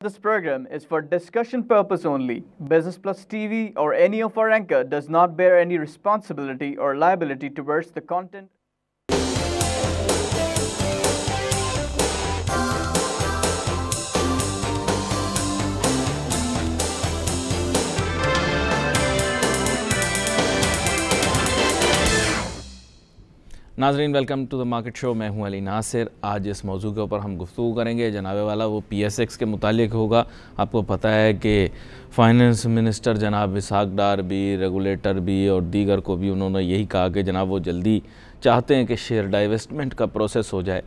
This program is for discussion purpose only. Business Plus TV or any of our anchor does not bear any responsibility or liability towards the content. नाजरीन, welcome to the market show. मैं हूं अली नासिर। आज इस मौजू के ऊपर हम गुफ्तगू करेंगे। जनाबे वाला वो PSX के मुतालिक होगा। आपको पता है कि फाइनेंस मिनिस्टर जनाब इसहाक डार भी, रेगुलेटर भी और दीगर को भी उन्होंने यही कहा कि जनाब वो जल्दी चाहते हैं कि शेयर डाइवेस्टमेंट का प्रोसेस हो जाए,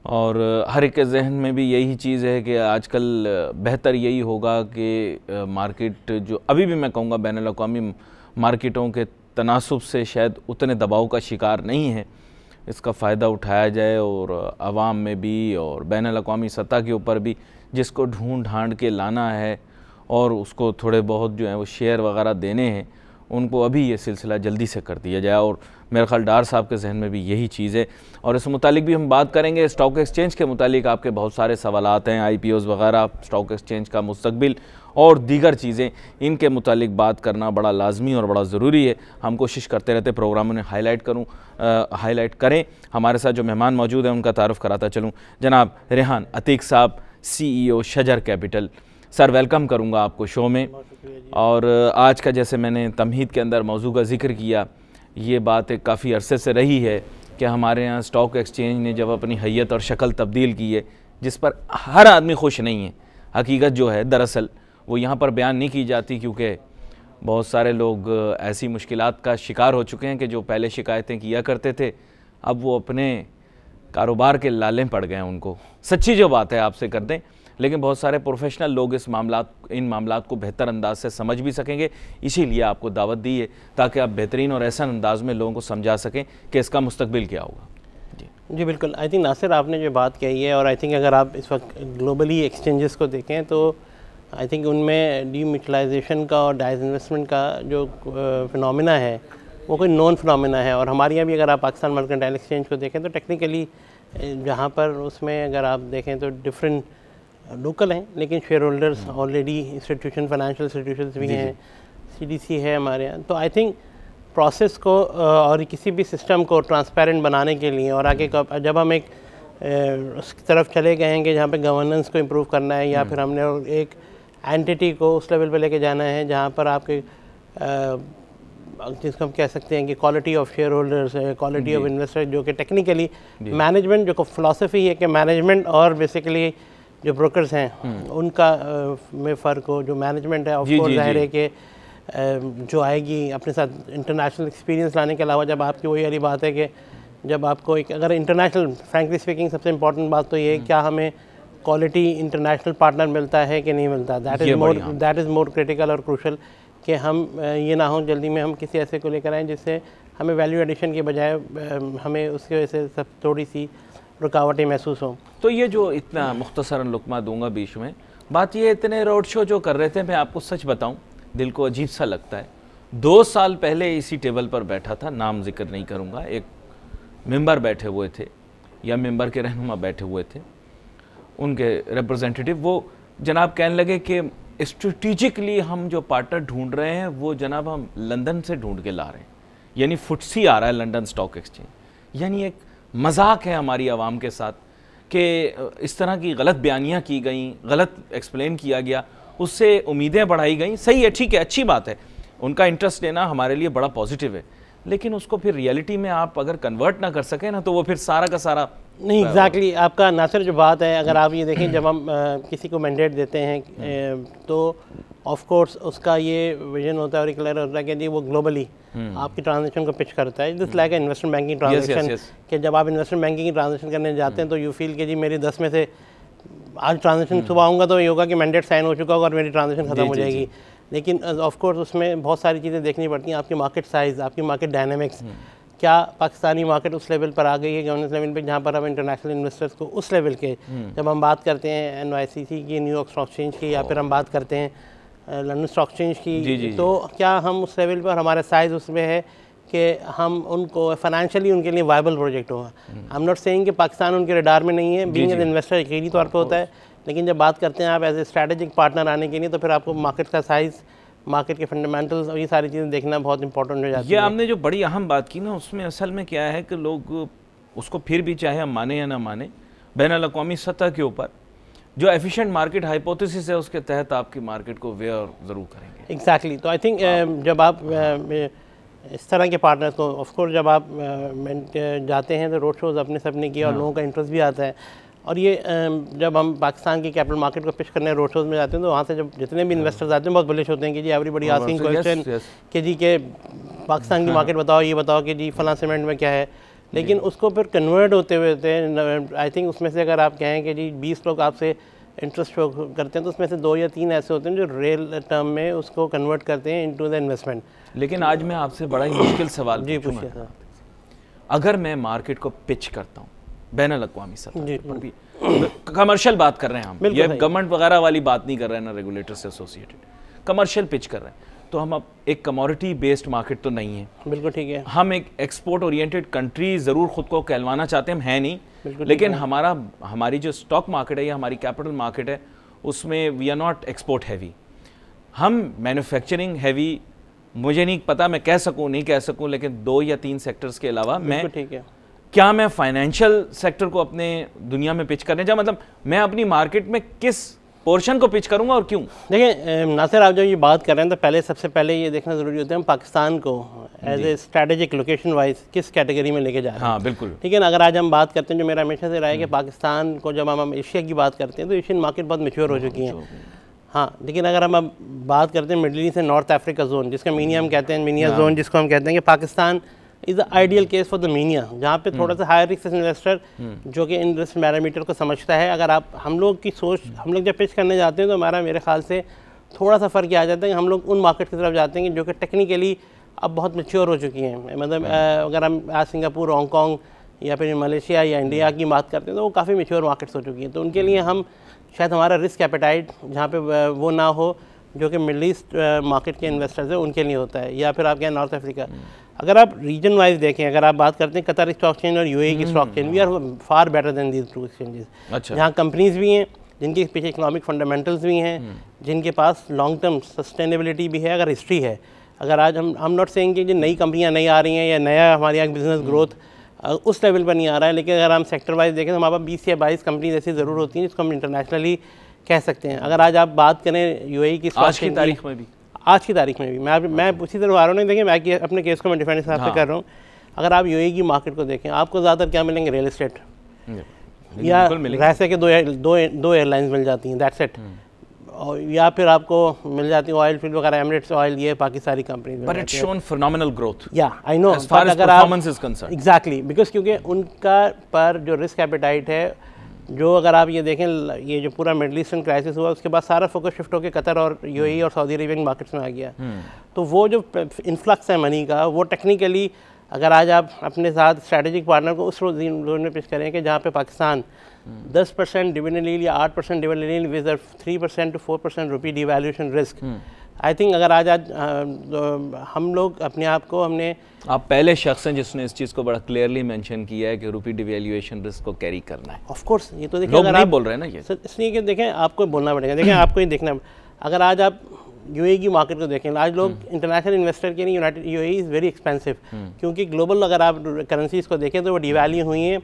और हर एक के जहन में भी यही चीज़ है कि आजकल बेहतर यही होगा कि मार्केट जो अभी भी मैं कहूँगा बैनुल-अक़वामी मार्केटों के तनासुब से शायद उतने दबाव का शिकार नहीं है, इसका फ़ायदा उठाया जाए और आवाम में भी और बैनुल-अक़वामी सतह के ऊपर भी जिसको ढूंढ ढांड के लाना है और उसको थोड़े बहुत जो है वो शेयर वगैरह देने हैं, उनको अभी ये सिलसिला जल्दी से कर दिया जाए। और मेरे ख्याल डार साहब के जहन में भी यही चीज़ है, और इस मुतालिक भी हम बात करेंगे। स्टॉक एक्सचेंज के मुतालिक आपके बहुत सारे सवालात हैं, IPOs वगैरह, स्टॉक एक्सचेंज का मुस्तकबिल और दीगर चीज़ें, इनके मुतालिक बात करना बड़ा लाजमी और बड़ा ज़रूरी है। हम कोशिश करते रहते प्रोग्रामों में हाईलाइट करें। हमारे साथ जो मेहमान मौजूद हैं उनका तारुफ़ कराता चलूँ। जनाब रेहान अतीक साहब, CEO शजर कैपिटल। सर, वेलकम करूँगा आपको शो में। और आज का, जैसे मैंने तमहीद के अंदर मौजू का जिक्र किया, ये बात एक काफ़ी अरसे से रही है कि हमारे यहाँ स्टॉक एक्सचेंज ने जब अपनी हैयत और शक्ल तब्दील की है, जिस पर हर आदमी खुश नहीं है। हकीकत जो है दरअसल वो यहाँ पर बयान नहीं की जाती, क्योंकि बहुत सारे लोग ऐसी मुश्किलात का शिकार हो चुके हैं कि जो पहले शिकायतें किया करते थे, अब वो अपने कारोबार के लाले पड़ गए हैं उनको। सच्ची जो बात है आपसे कर दें, लेकिन बहुत सारे प्रोफेशनल लोग इन मामलात को बेहतर अंदाज से समझ भी सकेंगे, इसीलिए आपको दावत दी है ताकि आप बेहतरीन और ऐसा अंदाज में लोगों को समझा सकें कि इसका मुस्तकबिल क्या होगा। जी बिल्कुल। आई थिंक नासिर, आपने जो बात कही है, और आई थिंक अगर आप इस वक्त ग्लोबली एक्सचेंजेस को देखें तो आई थिंक उनमें डीम्यूचुअलाइजेशन का और डाइसइन्वेस्टमेंट का जो फिनोमिना है वो कोई नॉन फिनोमिना है। और हमारे यहाँ भी अगर आप पाकिस्तान मर्केंटाइल एक्सचेंज को देखें तो टेक्निकली जहाँ पर उसमें अगर आप देखें तो डिफरेंट लोकल हैं, लेकिन share holders already institution, financial institutions भी हैं, CDC है हमारे यहाँ। तो आई थिंक प्रोसेस को और किसी भी सिस्टम को ट्रांसपेरेंट बनाने के लिए, और आगे जब हम एक उस तरफ चले गए हैं कि जहाँ पे गवर्नेंस को इम्प्रूव करना है, या फिर हमने एक एंटिटी को उस लेवल पे लेके जाना है जहाँ पर आपके जिसको हम कह सकते हैं कि क्वालिटी ऑफ शेयर होल्डर्स है, क्वालिटी ऑफ इन्वेस्टर, जो कि टेक्निकली मैनेजमेंट, जो फिलॉसफी है कि मैनेजमेंट और बेसिकली जो ब्रोकर्स हैं उनका में फ़र्क हो। जो मैनेजमेंट है ऑफ कोर्स जाहिर है कि जो आएगी अपने साथ इंटरनेशनल एक्सपीरियंस लाने के अलावा, जब आपकी वही वाली बात है कि जब आपको एक अगर इंटरनेशनल, फ्रैंकली स्पीकिंग सबसे इंपॉर्टेंट बात तो ये है क्या हमें क्वालिटी इंटरनेशनल पार्टनर मिलता है कि नहीं मिलता। दैट इज़ मोर क्रिटिकल और क्रूशल, कि हम ये ना हो जल्दी में हम किसी ऐसे को लेकर आएँ जिससे हमें वैल्यू एडिशन के बजाय हमें उसकी वजह से सब थोड़ी सी रुकावटें महसूस हों। तो ये जो इतना मुख्तसरन लुकमा दूंगा बीच में, बात ये इतने रोड शो जो कर रहे थे, मैं आपको सच बताऊं दिल को अजीब सा लगता है। 2 साल पहले इसी टेबल पर बैठा था, नाम जिक्र नहीं करूंगा, एक मेंबर बैठे हुए थे या मेंबर के रहनुमा बैठे हुए थे, उनके रिप्रेजेंटेटिव, वो जनाब कहने लगे कि स्ट्रेटिजिकली हम जो पार्टनर ढूंढ रहे हैं वो जनाब हम लंदन से ढूंढ के ला रहे हैं, यानी FTSE आ रहा है, लंदन स्टॉक एक्सचेंज। यानी एक मजाक है हमारी आवाम के साथ कि इस तरह की गलत बयानियाँ की गई, गलत एक्सप्लेन किया गया, उससे उम्मीदें बढ़ाई गई। सही है, ठीक है, अच्छी बात है, उनका इंटरेस्ट लेना हमारे लिए बड़ा पॉजिटिव है, लेकिन उसको फिर रियलिटी में आप अगर कन्वर्ट ना कर सकें ना, तो वो फिर सारा का सारा नहीं। एग्जैक्टली आपका नासिर जो बात है, अगर आप ये देखें जब हम किसी को मैंडेट देते हैं तो ऑफ कोर्स उसका ये विजन होता है और क्लियर होता है कि जी वो ग्लोबली आपकी ट्रांजेक्शन को पिच करता है। Just like investment banking transaction, कि जब आप इन्वेस्टमेंट बैंकिंग की ट्रांजेक्शन करने जाते हैं तो यू फील कि जी मेरी 10 में से आज ट्रांजेक्शन सुबह आऊँगा तो ये होगा कि मैंडेट साइन हो चुका होगा और मेरी ट्रांजेक्शन खत्म हो जाएगी। लेकिन ऑफ कोर्स उसमें बहुत सारी चीज़ें देखनी पड़ती हैं, आपकी मार्केट साइज़, आपकी मार्केट डायनेमिक्स, क्या पाकिस्तानी मार्केट उस लेवल पर आ गई है गवर्नेंस लेवल पे जहाँ पर हम इंटरनेशनल इन्वेस्टर्स को उस लेवल के, जब हम बात करते हैं NYCC की, न्यूयॉर्क स्टॉक एक्सचेंज की, या फिर हम बात करते हैं लंदन स्टॉक एक्सचेंज की, तो क्या हम उस लेवल पर हमारा साइज़ उसमें है कि हम उनको फाइनेंशियली उनके लिए वायबल प्रोजेक्ट होगा। आई एम नॉट सेइंग कि पाकिस्तान उनके रडार में नहीं है, बीइंग एन इन्वेस्टर यकीनी तौर पर होता है, लेकिन जब बात करते हैं आप एज ए स्ट्रैटेजिक पार्टनर आने के लिए, तो फिर आपको मार्केट का साइज़, मार्केट के फंडामेंटल्स और ये सारी चीज़ें देखना बहुत इंपॉर्टेंट हो जाती है। ये आपने जो बड़ी अहम बात की ना, उसमें असल में क्या है कि लोग उसको फिर भी चाहे हम माने या ना माने, बैनुल-अक़वामी सतह के ऊपर जो एफिशिएंट मार्केट हाइपोथेसिस है उसके तहत आपकी मार्केट को वेयर ज़रूर करेंगे। एग्जैक्टली। तो आई थिंक जब आप इस तरह के पार्टनर्स को, ऑफकोर्स जब आप जाते हैं तो रोड शोज़ अपने सबने किए और लोगों का इंटरेस्ट भी आता है। और ये जब हम पाकिस्तान की कैपिटल मार्केट को पिच करने रोड शोज़ में जाते हैं तो वहाँ से जब जितने भी इन्वेस्टर्स आते हैं बहुत बुलिश होते हैं कि जी एवरीबॉडी आस्किंग क्वेश्चन कि जी के पाकिस्तान की मार्केट बताओ, ये बताओ कि जी फलां सीमेंट में क्या है। लेकिन उसको फिर कन्वर्ट होते हुए आई थिंक उसमें से अगर आप कहें कि जी 20 लोग आपसे इंटरेस्ट शो करते हैं तो उसमें से 2 या 3 ऐसे होते हैं जो रियल टर्म में उसको कन्वर्ट करते हैं इनटू द इन्वेस्टमेंट। लेकिन आज मैं आपसे बड़ा ही मुश्किल सवाल जी पूछिए सर। अगर मैं मार्केट को पिच करता हूँ बैनुल-अक़वामी सतह पर भी, कमर्शियल बात कर रहे हैं हम, ये गवर्नमेंट वगैरह वाली बात नहीं कर रहे हैं ना, रेगुलेटर से एसोसिएटेड, कमर्शियल पिच कर रहे हैं, तो हम अब एक कमोडिटी बेस्ड मार्केट तो नहीं है। बिल्कुल ठीक है। हम एक एक्सपोर्ट ओरिएंटेड कंट्री ज़रूर खुद को कहलवाना चाहते हैं, हम है नहीं, लेकिन हमारी जो स्टॉक मार्केट है या हमारी कैपिटल मार्केट है उसमें we are not export heavy, हम मैन्युफैक्चरिंग हैवी। मुझे नहीं पता मैं कह सकूं नहीं कह सकूं, लेकिन 2 या 3 सेक्टर्स के अलावा मैं, ठीक है, क्या मैं फाइनेंशियल सेक्टर को अपने दुनिया में पिच करने जा, मतलब मैं अपनी मार्केट में किस पोर्शन को पिच करूंगा और क्यों? देखिए नासिर, आप जब ये बात कर रहे हैं तो पहले सबसे पहले ये देखना ज़रूरी होता है हम पाकिस्तान को as a strategic location wise किस कैटेगरी में लेके जा रहे हैं। हाँ बिल्कुल। ठीक है ना, अगर आज हम बात करते हैं, जो मेरा हमेशा से रहा है कि पाकिस्तान को जब हम एशिया की बात करते हैं तो एशियन मार्केट बहुत मैच्योर हो चुकी हैं। हाँ, लेकिन अगर हम अब बात करते हैं middle east and north Africa zone, जिसका मीनिया हम कहते हैं, मीनिया जोन जिसको हम कहते हैं, कि Pakistan is the ideal case for the mania, जहाँ पे थोड़ा सा हाई रिस्क इन्वेस्टर जो कि इन रिस्क पैरामीटर को समझता है। अगर आप हम लोग की सोच, हम लोग जब पिच करने जाते हैं तो हमारा मेरे ख्याल से थोड़ा सा फ़र्क आ जाता है कि हम लोग उन मार्केट की तरफ जाते हैं जो कि टेक्निकली अब बहुत मैच्योर हो चुकी हैं। मतलब अगर हम आज सिंगापुर, हांगकॉन्ग या फिर मलेशिया या इंडिया की बात करते हैं तो वो काफ़ी मैच्योर मार्केट्स हो चुकी हैं। तो उनके लिए हम शायद हमारा रिस्क एपेटाइट जहाँ पे वो ना हो जो कि मिडल ईस्ट मार्केट के इन्वेस्टर्स हैं उनके लिए होता है, या फिर आप कहें नॉर्थ अफ्रीका। अगर आप रीजन वाइज देखें, अगर आप बात करते हैं कतर स्टॉक एक्सचेंज और यूएई की stock exchange, we are far better than these two exchanges. अच्छा। जहाँ कंपनीज भी हैं जिनके पीछे इकोनॉमिक फंडामेंटल्स भी हैं, जिनके पास लॉन्ग टर्म सस्टेनेबिलिटी भी है, अगर हिस्ट्री है। अगर आज हम नॉट सेइंग कि जो नई कंपनियाँ नहीं आ रही हैं या नया हमारे यहाँ बिजनेस ग्रोथ उस लेवल पर नहीं आ रहा है, लेकिन अगर हम सेक्टर वाइज देखें तो हमारे पास 20 या 22 कंपनीज ऐसी ज़रूर होती हैं जिसको हम इंटरनेशनली कह सकते हैं। अगर आज आप बात करें यूएई की आज की तारीख में भी, आज की तारीख में भी मैं उसी तरह आ रहा हूँ। देखिए मैं अपने केस को मैं डिफेंड हिसाब से कर रहा हूँ। अगर आप यूएई की मार्केट को देखें, आपको ज़्यादातर क्या मिलेंगे, रियल एस्टेट या वैसे के दो एयरलाइंस मिल जाती हैं, दैट्स इट। और या फिर आपको मिल जाती है ऑयल फील्ड वगैरह, एमिरेट्स ऑयल, ये बाकी सारी companies. But it's shown phenomenal growth. या आई नो, अगर performance is concerned, exactly, because क्योंकि उनका पर जो रिस्क एपेटाइट है, जो अगर आप ये देखें, ये जो पूरा मिडल ईस्टर्न क्राइसिस हुआ उसके बाद सारा फोकस शिफ्ट होकर कतर और यूएई और सऊदी अरेबियन मार्केट्स में आ गया। तो वो जो इन्फ्लक्स है मनी का, वो टेक्निकली अगर आज आप अपने साथ स्ट्रैटेजिक पार्टनर को उस जोन में पिच करें कि जहाँ पे पाकिस्तान 10% डिविडेंड यील्ड या 8% dividend yield with 3% to 4% rupee devaluation risk, I think अगर आज हम लोग अपने आप को आप पहले शख्स हैं जिसने इस चीज़ को बड़ा क्लियरली मेंशन किया है कि रुपी डिवैल्यूएशन रिस्क को कैरी करना है। ऑफ कोर्स ये तो देखिए, लोग नहीं बोल रहे हैं ना ये, इसलिए कि देखें आपको बोलना पड़ेगा। देखें आपको ये देखना, अगर आज आप यूएई की मार्केट को देखें, आज लोग इंटरनेशनल इन्वेस्टर के लिए United UAE is very expensive, क्योंकि ग्लोबल अगर आप करेंसीज को देखें तो वो डिवैल्यू हुई हैं।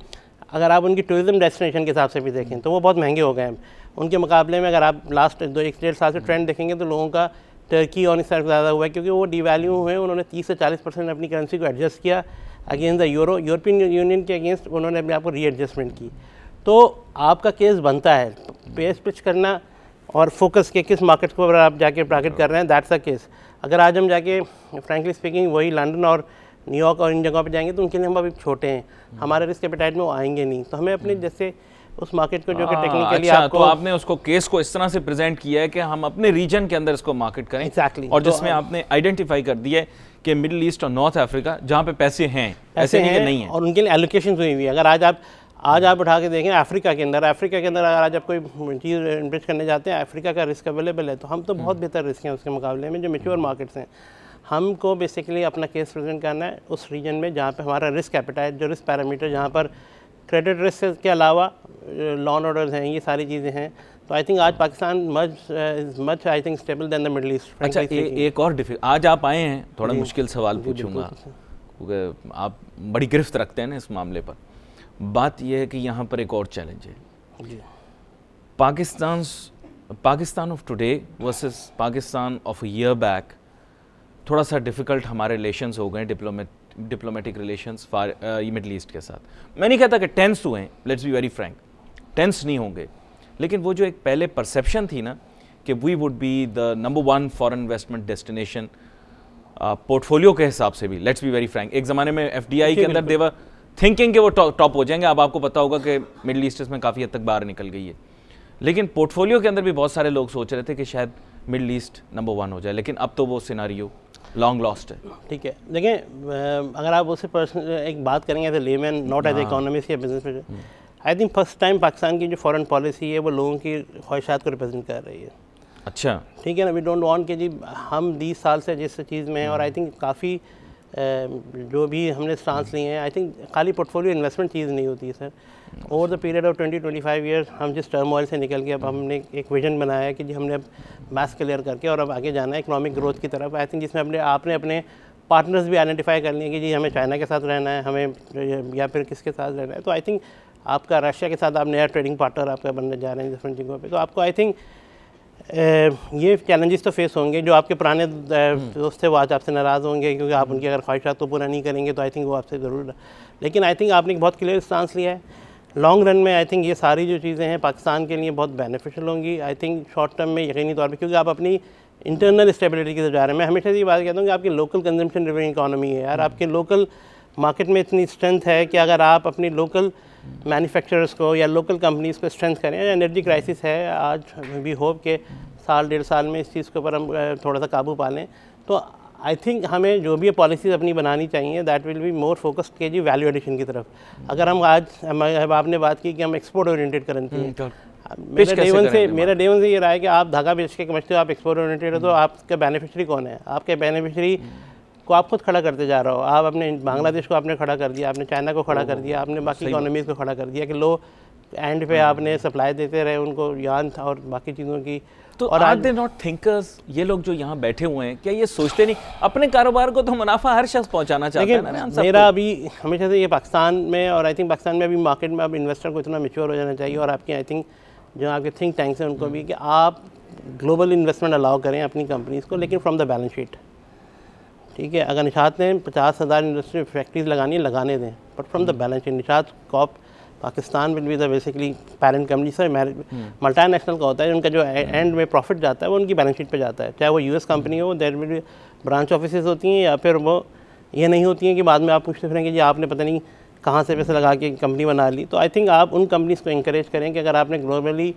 अगर आप उनकी टूरिज्म डेस्टिनेशन के हिसाब से भी देखें तो वो बहुत महंगे हो गए हैं उनके मुकाबले में। अगर आप लास्ट 1-1.5 साल से ट्रेंड देखेंगे तो लोगों का टर्की और इस तरफ ज़्यादा हुआ है, क्योंकि वो डिवैल्यू हुए, उन्होंने 30 से 40% अपनी करेंसी को एडजस्ट किया अगेंस्ट द यूरोपियन यूनियन के अगेंस्ट उन्होंने अपने आप को रीएडजस्टमेंट की। तो आपका केस बनता है पेस पिच करना और फोकस के किस मार्केट को आप जाके टारगेट कर रहे हैं, दैट्स द केस। अगर आज हम जाके फ्रैंकली स्पीकिंग वही लंदन और न्यूयॉर्क और इन जगहों पे जाएंगे तो उनके लिए हम अभी छोटे हैं, हमारे रिस्क एपेटाइट में वो आएंगे नहीं। तो हमें अपने जैसे उस मार्केट को जो कि टेक्निकली अच्छा, आपको, तो आपने उसको केस को इस तरह से प्रेजेंट किया है कि हम अपने रीजन के अंदर इसको मार्केट करें। Exactly. और जिसमें आपने आइडेंटिफाई कर दिया है कि मिडिल ईस्ट और नॉर्थ अफ्रीका जहाँ पे पैसे हैं, ऐसे नहीं कि नहीं है, और उनके लिए एलोकेशन हुई हुई है। अगर आज आप उठा के देखें अफ्रीका के अंदर अगर आज आप कोई चीज़ इन्वेस्ट करने जाते हैं, अफ्रीका का रिस्क अवेलेबल है, तो हम तो बहुत बेहतर रिस्क हैं उसके मुकाबले में जो मैच्योर मार्केट्स हैं। हमको बेसिकली अपना केस प्रेजेंट करना है उस रीजन में जहाँ पे हमारा रिस्क एपेटाइट, जो रिस्क पैरामीटर, जहाँ पर क्रेडिट रिस्क के अलावा लॉन ऑर्डर्स हैं, ये सारी चीज़ें हैं, तो आई थिंक आज Pakistan much I think stable then the middle east. अच्छा, एक और आज आप आए हैं, थोड़ा मुश्किल सवाल पूछूंगा क्योंकि आप बड़ी गिरफ्त रखते हैं ना इस मामले पर। बात यह है कि यहाँ पर एक और चैलेंज है, Pakistan of today versus Pakistan of year back. थोड़ा सा डिफ़िकल्ट हमारे रिलेशंस हो गए, डिप्लोमेटिक रिलेशंस मिडल ईस्ट के साथ। मैं नहीं कहता कि टेंस हुए हैं, let's be very frank, tense नहीं होंगे, लेकिन वो जो एक पहले परसेप्शन थी ना कि we would be the number 1 foreign investment destination portfolio के हिसाब से भी, लेट्स बी वेरी फ्रैंक, एक ज़माने में FDI के अंदर देवर थिंकिंग कि वो टॉप हो जाएंगे। अब आपको पता होगा कि मिडल ईस्ट इसमें काफ़ी हद तक बाहर निकल गई है, लेकिन पोर्टफोलियो के अंदर भी बहुत सारे लोग सोच रहे थे कि शायद मिडल ईस्ट नंबर 1 हो जाए, लेकिन अब तो वो सिनारियो लॉन्ग लॉस्ट है। ठीक है, देखिए अगर आप उससे पर्सनल एक बात करेंगे as a layman, not as economist या बिजनेस में, I think first time Pakistan की जो फॉरेन पॉलिसी है वो लोगों की ख्वाहिशात को रिप्रेजेंट कर रही है। अच्छा, ठीक है ना, वी डोंट वांट कि जी हम 20 साल से जिस चीज़ में हैं, और आई थिंक काफ़ी जो भी हमने स्टांस लिए हैं, आई थिंक खाली पोर्टफोलियो इन्वेस्टमेंट चीज़ नहीं होती है sir. Over the period of 20-25 years हम जिस टर्मोइल से निकल के अब हमने एक विजन बनाया है कि जी हमने अब मैथ्स क्लियर करके और अब आगे जाना है इकोनॉमिक ग्रोथ की तरफ। आई थिंक जिसमें आपने अपने पार्टनर्स भी आइडेंटिफाई कर लिए कि जी हमें चाइना के साथ रहना है, हमें या फिर किसके साथ रहना है। तो आई थिंक आपका रशिया के साथ आप नया ट्रेडिंग पार्टनर आपका बनने जा रहे हैं डिफरेंट जगहों पे, तो आपको आई थिंक ये चैलेंजेस तो फेस होंगे। जो आपके पुराने दोस्त थे वो आज आपसे नाराज़ होंगे क्योंकि आप उनकी अगर ख्वाहिशात तो पूरा नहीं करेंगे, तो आई थिंक वो आपसे ज़रूर, लेकिन आई थिंक आपने एक बहुत क्लियर स्टांस लिया है। लॉन्ग रन में आई थिंक ये सारी जो चीज़ें हैं पाकिस्तान के लिए बहुत बेनिफिशियल होंगी। आई थिंक शॉर्ट टर्म में यकीनी तौर पर, क्योंकि आप अपनी इंटरनल स्टेबिलिटी की तरफ जा रहे हैं। मैं हमेशा ये बात कहता हूँ कि आपकी लोकल कंजम्पशन ड्रिवन इकोनॉमी है यार, आपके लोकल मार्केट में इतनी स्ट्रेंथ है कि अगर आप अपनी लोकल मैन्युफैक्चरर्स को या लोकल कंपनीज़ को स्ट्रेंथ करें। एनर्जी क्राइसिस है आज, वी होप के 1-1.5 साल में इस चीज़ के ऊपर हम थोड़ा सा काबू पा लें। तो आई थिंक हमें जो भी पॉलिसीज़ अपनी बनानी चाहिए that will be more focused के जी वैल्यू एडिशन की तरफ। अगर हम आज आपने बात की कि हम एक्सपोर्ट ओरिएंटेड करेंसी हैं, मेरा डे वन से ये रहा है कि आप धागा बेच के समझते हो आप एक्सपोर्ट ओरिएंटेड हो, तो आपका बेनिफिशियरी कौन है? आपके बेनिफिशियरी को आप खुद खड़ा करते जा रहे हो। आप अपने बांग्लादेश को आपने खड़ा कर दिया, आपने चाइना को खड़ा कर दिया, आपने बाकी इकोनॉमीज़ को खड़ा कर दिया कि लो एंड पे आपने सप्लाई देते रहे उनको यान और बाकी चीज़ों की। तो और आर दे नॉट थिंकर्स? ये लोग जो यहाँ बैठे हुए हैं क्या ये सोचते नहीं अपने कारोबार को तो मुनाफा हर शख्स पहुँचाना चाहता है ना? मेरा अभी हमेशा से ये पाकिस्तान में, और आई थिंक पाकिस्तान में अभी मार्केट में अब इन्वेस्टर को इतना मैच्योर हो जाना चाहिए, और आपके आई थिंक जो आपके थिंक टैंक्स हैं उनको भी, कि आप ग्लोबल इन्वेस्टमेंट अलाउ करें अपनी कंपनीज़ को, लेकिन फ्रॉम द बैलेंस शीट। ठीक है, अगर निशात ने 50,000 इंडस्ट्री फैक्ट्रीज लगानी है, लगाने दें, but from the balance sheet. Nishat Corp Pakistan will be the basically parent company. Sir multinational का होता है, उनका जो एंड में प्रॉफिट जाता है वो उनकी बैलेंस शीट पे जाता है, चाहे वो यूएस कंपनी हो, there will be branch offices होती हैं, या फिर वो ये नहीं होती हैं कि बाद में आप पूछते फिरेंगे जी आपने पता नहीं कहाँ से पैसे लगा के कंपनी बना ली। तो आई थिंक आप उन कंपनीज़ को इंकरेज करें कि अगर आपने ग्लोबली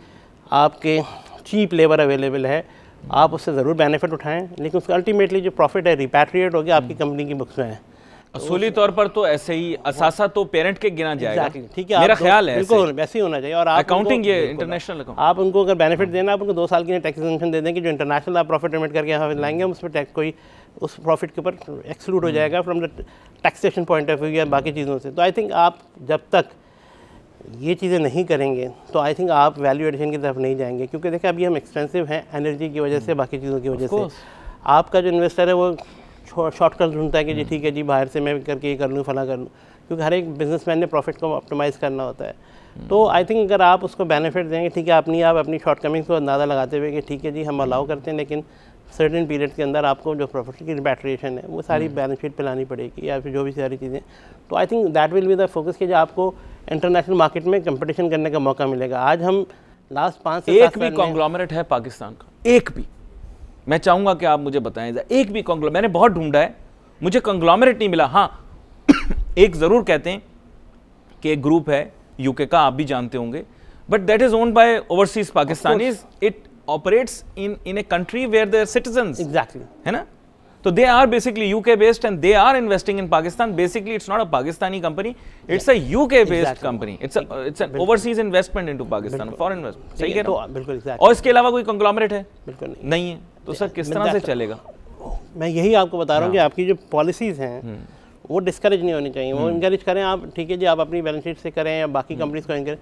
आपके चीप लेबर अवेलेबल है, आप उससे ज़रूर बेनिफिट उठाएं, लेकिन उसका अल्टीमेटली जो प्रॉफिट है रिपैट्रिएट हो गया आपकी कंपनी की बुक्स में है। असूली तौर पर तो ऐसे ही असासा तो पेरेंट के गिना जाएगा। ठीक है, मेरा ख्याल है बिल्कुल वैसे ही होना चाहिए। और अकाउंटिंग ये इंटरनेशनल आप उनको अगर बेनिफिट देना, आप उनको 2 साल की टैक्स एग्जेम्पशन दे दें कि जो इंटरनेशनल आप प्रॉफिट एमिट करके यहाँ लाएंगे उस पर टैक्स कोई उस प्रॉफिट के ऊपर एक्सक्लूड हो जाएगा from the taxation point of view या बाकी चीज़ों से। तो आई थिंक आप जब तक ये चीज़ें नहीं करेंगे तो आई थिंक आप वैल्यू एडिशन की तरफ नहीं जाएंगे, क्योंकि देखिए अभी हम एक्सपेंसिव हैं एनर्जी की वजह से, बाकी चीज़ों की वजह से। आपका जो इन्वेस्टर है वो शॉर्टकट ढूंढता है कि जी ठीक है जी बाहर से मैं करके ये कर लूँ, फला कर लूँ, क्योंकि हर एक बिजनेसमैन ने प्रॉफिट को ऑप्टिमाइज़ करना होता है। तो आई थिंक अगर आप उसको बेनिफिट देंगे, ठीक है, आप अपनी शॉर्टकमिंग्स को अंदाज़ा लगाते हुए कि ठीक है जी हम अलाउ करते हैं, लेकिन सर्टेन पीरियड के अंदर आपको जो प्रॉफिट की रिपैट्रिएशन है वो सारी बैलेंस शीट पे लानी पड़ेगी, या फिर जो भी सारी चीज़ें। तो I think that will be the focus कि जो आपको इंटरनेशनल मार्केट में कंपटीशन करने का मौका मिलेगा। आज हम लास्ट 5 से 7 एक भी कॉन्ग्लोमरेट है पाकिस्तान का? एक भी? मैं चाहूँगा कि आप मुझे बताएं, एक भी कॉन्ग्लोमरेट? मैंने बहुत ढूंढा है, मुझे कॉन्ग्लोमरेट नहीं मिला। हाँ एक ज़रूर कहते हैं कि एक ग्रुप है यूके का, आप भी जानते होंगे, but that is owned by overseas Pakistanis, it operates in a country where they're citizens. Exactly. है ना? तो they are basically UK based and they are investing in Pakistan. Basically it's not a Pakistani company, it's a UK based company. It's an overseas investment into Pakistan, foreign investment. सही कह रहा हूँ? बिल्कुल exactly. और इसके अलावा कोई conglomerate है? बिल्कुल नहीं है। तो सर किस तरह से चलेगा? मैं यही आपको बता रहा हूँ कि आपकी जो पॉलिसीज हैं वो डिस्करेज नहीं होनी चाहिए, वो इंकरेज करें आप। ठीक है जी, आप अपनी बैलेंस शीट से करें या बाकी कंपनीज को इंकरेज।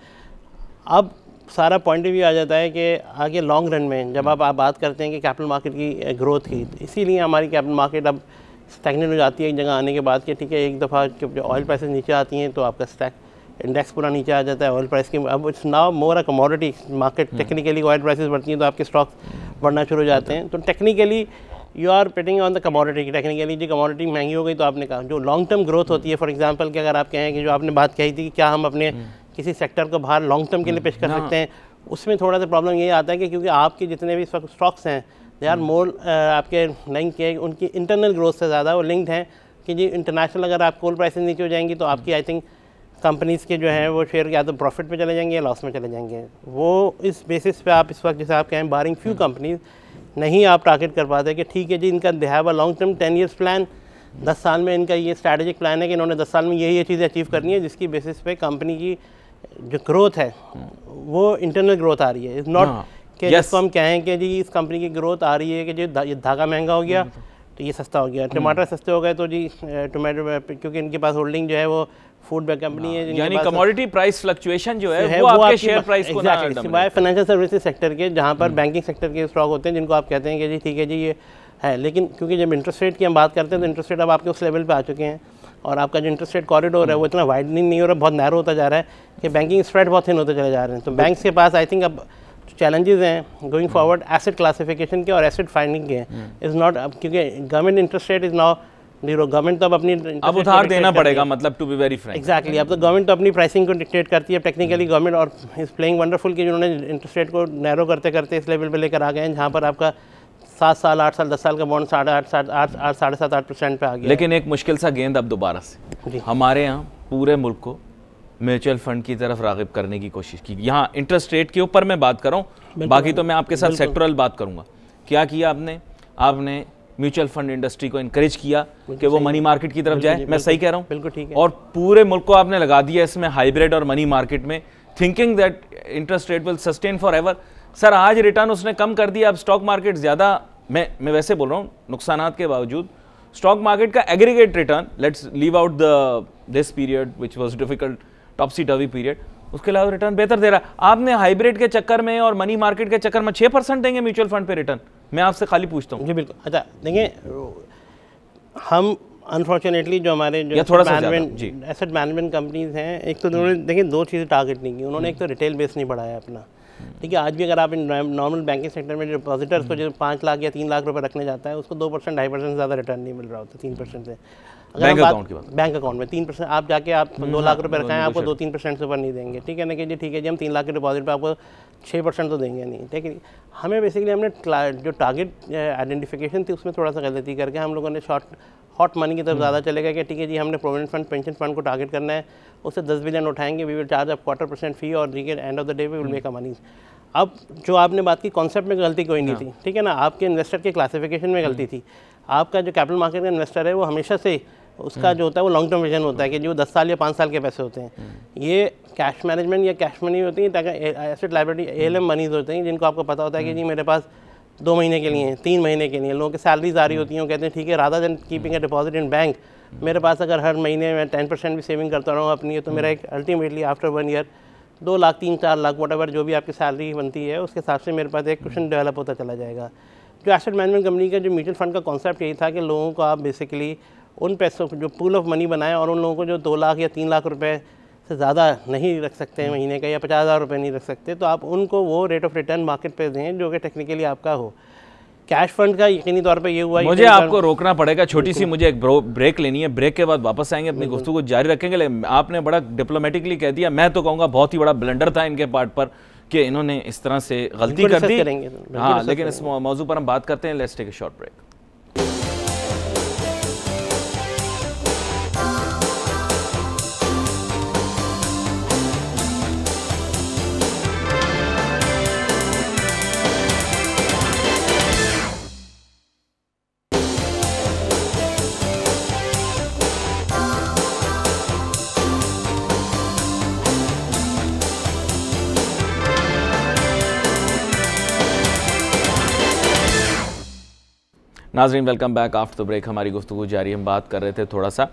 अब सारा पॉइंट ऑफ व्यू आ जाता है कि आगे लॉन्ग रन में जब आप बात करते हैं कि कैपिटल मार्केट की ग्रोथ की, इसीलिए हमारी कैपिटल मार्केट अब स्टैग्नेंट हो जाती है एक जगह आने के बाद कि ठीक है, एक दफ़ा जब ऑयल प्राइसेस नीचे आती हैं तो आपका स्टैक इंडेक्स पूरा नीचे आ जाता है ऑयल प्राइस की। अब it's now more a commodity market. Technically oil prices बढ़ती हैं तो आपके स्टॉक्स बढ़ना शुरू हो जाते हैं। तो technically you are betting on the commodity की। टेक्निकली जो कमोडिटी महंगी हो गई तो आपने कहा जो लॉन्ग टर्म ग्रोथ होती है, फॉर एग्जांपल कि अगर आप कहें कि जो आपने बात कही थी कि क्या हम अपने किसी सेक्टर को बाहर लॉन्ग टर्म के लिए पेश कर सकते हैं, उसमें थोड़ा सा प्रॉब्लम ये आता है कि क्योंकि आपके जितने भी स्टॉक्स हैं दे आर मोर आपके लिंक के उनकी इंटरनल ग्रोथ से ज़्यादा वो लिंक्ड हैं कि जी इंटरनेशनल अगर आप कोल प्राइसेस नीचे हो जाएंगी तो आपकी आई थिंक कंपनीज़ के जो हैं वो शेयर या तो प्रॉफिट में चले जाएंगे या लॉस में चले जाएंगे। वो इस बेसिस पे आप इस वक्त जैसे आप कहें बारिंग फ्यू कंपनीज नहीं आप टारगेट कर पाते कि ठीक है जी इनका they have a long term 10 years plan, 10 साल में इनका ये स्ट्रैटेजिक प्लान है कि इन्होंने 10 साल में ये चीज़ें अचीव करनी है, जिसकी बेसिस पे कंपनी की जो ग्रोथ है वो इंटरनल ग्रोथ आ रही है। इज़ नॉट कि जिसको हम कहें कि जी इस कंपनी की ग्रोथ आ रही है कि जो ये धागा महंगा हो गया तो ये सस्ता हो गया, टमाटर सस्ते हो गए तो जी टमाटर, क्योंकि इनके पास होल्डिंग जो है वो फूड बैग कंपनी है, यानी कमोडिटी प्राइस फ्लक्चुएशन जो है वो आपके शेयर प्राइस को ना सिवाय फाइनेंशियल सर्विसेज सेक्टर के जहाँ पर बैंकिंग सेक्टर के स्टॉक होते हैं जिनको आप कहते हैं कि जी ठीक है जी ये है। लेकिन क्योंकि जब इंटरेस्ट रेट की हम बात करते हैं तो इंटरेस्ट रेट अब आपके उस लेवल पे आ चुके हैं और आपका जो इंटरेस्ट रेट कॉरिडोर है वो इतना वाइडनिंग नहीं हो रहा, बहुत नैरो होता जा रहा है कि बैंकिंग स्प्रेड बहुत थिन होते चले जा रहे हैं। तो बैंक्स के पास आई थिंक अब चैलेंजेस हैं गोइंग फॉरवर्ड एसेट क्लासिफिकेशन के और एसेट फाइंडिंग के इज़ नॉट, अब क्योंकि government interest rate is now zero. Government तो अब अपनी अब उधार देना पड़ेगा, मतलब to be very frank. Exactly, अब तो गवर्नमेंट तो अपनी प्राइसिंग को डिक्टेट करती है टेक्निकली गवर्नमेंट, और इज़ प्लेइंग वंडरफुल कि जिन्होंने इंटरेस्ट रेट को नैरो करते करते इस लेवल पे लेकर आ गए हैं जहाँ पर आपका 7 साल 8 साल 10 साल का बॉन्ड 7.5% पे आ गया। लेकिन एक मुश्किल सा गेंद अब दोबारा से हमारे यहाँ पूरे मुल्क को म्यूचुअल फंड की तरफ राग़िब करने की कोशिश की। यहाँ इंटरेस्ट रेट के ऊपर मैं बात कर रहा हूँ, बाकी तो मैं आपके साथ सेक्टरल बात करूँगा। क्या किया आपने म्यूचुअल फंड इंडस्ट्री को इनकरेज किया कि वो मनी मार्केट की तरफ जाए। मैं सही कह रहा हूँ? बिल्कुल ठीक है। और पूरे मुल्क को आपने लगा दिया इसमें हाइब्रिड और मनी मार्केट में, thinking that interest rate will sustain for ever. Sir आज रिटर्न उसने कम कर दिया, अब स्टॉक मार्केट ज़्यादा, मैं वैसे बोल रहा हूँ नुकसानात के बावजूद स्टॉक मार्केट का aggregate return, let's leave out this period which was difficult topsy turvy period, उसके अलावा रिटर्न बेहतर दे रहा है। आपने हाइब्रिड के चक्कर में और मनी मार्केट के चक्कर में 6% देंगे म्यूचुअल फंड पे रिटर्न? मैं आपसे खाली पूछता हूँ। जी बिल्कुल। अच्छा देखिए, हम अनफॉर्चुनेटली जो हमारे जो एसेट मैनेजमेंट कंपनीज हैं, एक तो उन्होंने देखिए 2 चीज़ें टारगेट नहीं की। उन्होंने एक तो रिटेल बेस नहीं बढ़ाया अपना, ठीक है। आज भी अगर आप नॉर्मल बैंकिंग सेक्टर में डिपॉजिटर्स को जो 5 लाख या 3 लाख रुपए रखने जाता है उसको 2% 2.5% ज़्यादा रिटर्न नहीं मिल रहा होता, 3% से। बैंक अकाउंट की बात, बैंक अकाउंट में 3% आप जाके आप 2 लाख रुपए रखाएं, आपको 2-3% से ऊपर नहीं देंगे, ठीक है ना कि जी ठीक है जी हम 3 लाख के डिपॉजिट पे आपको 6% तो देंगे नहीं, ठीक है। हमें बेसिकली हमने जो टारगेट आइडेंटिफिकेशन थी उसमें थोड़ा सा गलती करके हम लोगों ने हॉट मनी की तरफ ज़्यादा चले गए कि ठीक है जी हमने प्रोविडेंट फंड पेंशन फंड को टारगेट करना है, उससे 10 बिलियन उठाएंगे, we will charge up 0.25% fee और end of the day we will make a money. अब जो आपने बात की कॉन्सेप्ट में गलती कोई नहीं थी, ठीक है ना, आपके इन्वेस्टर के क्लासिफिकेशन में गलती थी। आपका जो कैपिटल मार्केट का इन्वेस्टर है वो हमेशा से उसका जो होता है वो लॉन्ग टर्म विजन होता है कि जो 10 साल या 5 साल के पैसे होते हैं, ये कैश मैनेजमेंट या कैश मनी होती है, एसेट लायबिलिटी ALM मनीज होते हैं जिनको आपको पता होता है कि जी मेरे पास 2 महीने के लिए 3 महीने के लिए लोगों की सैलरीज आ रही होती हैं, वो कहते हैं ठीक है rather than keeping a deposit in bank, मेरे पास अगर हर महीने में 10% भी सेविंग करता रहूँ अपनी, तो मेरा एक ultimately after 1 year 2 lakh 3-4 lakh what जो भी आपकी सैलरी बनती है उसके हिसाब से मेरे पास एक क्वेश्चन डेवलप होता चला जाएगा। जो एसेट मैनेजमेंट कंपनी का जो म्यूचुअल फंड का कॉन्सेप्ट यही था कि लोगों को आप बेसिकली उन पैसों जो पूल ऑफ मनी बनाएं और उन लोगों को जो 2 लाख या 3 लाख रुपए से ज़्यादा नहीं रख सकते हैं महीने का या 50,000 रुपये नहीं रख सकते, तो आप उनको वो रेट ऑफ रिटर्न मार्केट पे दें जो कि टेक्निकली आपका हो। कैश फंड का यकीनी तौर पे ये हुआ। मुझे आपको रोकना पड़ेगा, छोटी सी मुझे एक ब्रेक लेनी है, ब्रेक के बाद वापस आएंगे, अपनी गुफ्तगू जारी रखेंगे। लेकिन आपने बड़ा डिप्लोमेटिकली कह दिया, मैं तो कहूँगा बहुत ही बड़ा ब्लंडर था इनके पार्ट पर कि इन्होंने इस तरह से गलती कर दी। हाँ, लेकिन इस मौजू पर हम बात करते हैं। Let's take a short break. नाज़रीन welcome back after the break. हमारी गुफ्तगू जारी, हम बात कर रहे थे थोड़ा सा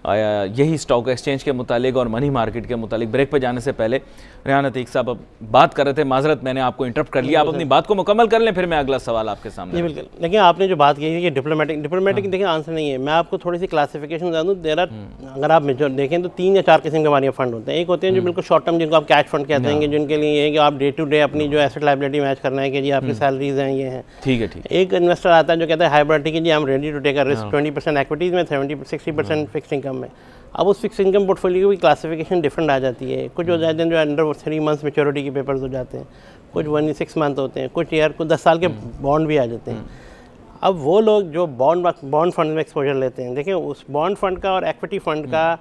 यही स्टॉक एक्सचेंज के मुतालिक और मनी मार्केट के मुतालिक। ब्रेक पर जाने से पहले रेहान अतीक साहब अब बात कर रहे थे, माजरत मैंने आपको इंटरप्ट कर लिया, आप अपनी बात को मुकम्मल कर लें, फिर मैं अगला सवाल आपके सामने। जी बिल्कुल। लेकिन आपने जो बात की है कि डिप्लोमेटिक देखिए आंसर नहीं है। मैं आपको थोड़ी सी क्लासिफिकेशन बता दूँ। अगर आप मेजर देखें तो 3 या 4 किस्म के हमारे फंड होते हैं। एक होते हैं जो बिल्कुल शॉर्ट टर्म, जिनको आप कैश फंड कहते हैं, जिनके लिए ये है कि आप डे टू डे अपनी जो एसेट लायबिलिटी मैच करना है कि जी आपकी सैलरीज हैं, ये हैं, ठीक है। एक इन्वेस्टर आता है जो कहता है हाइब्रिड, ठीक है जी, I am ready to take a risk, 20% equities में, 60% फिक्स इनकम में। अब उस फिक्स इनकम पोर्टफोलियो की क्लासिफिकेशन डिफरेंट आ जाती है। कुछ हो जाते हैं जो अंडर 3 मंथ्स मेच्योरिटी के पेपर्स हो जाते हैं, कुछ 16 मंथ होते हैं, कुछ ईयर, कुछ 10 साल के बॉन्ड भी आ जाते हैं। अब वो लोग जो बॉन्ड फंड में एक्सपोजर लेते हैं, देखिए उस बॉन्ड फंड का और एक्विटी फंड का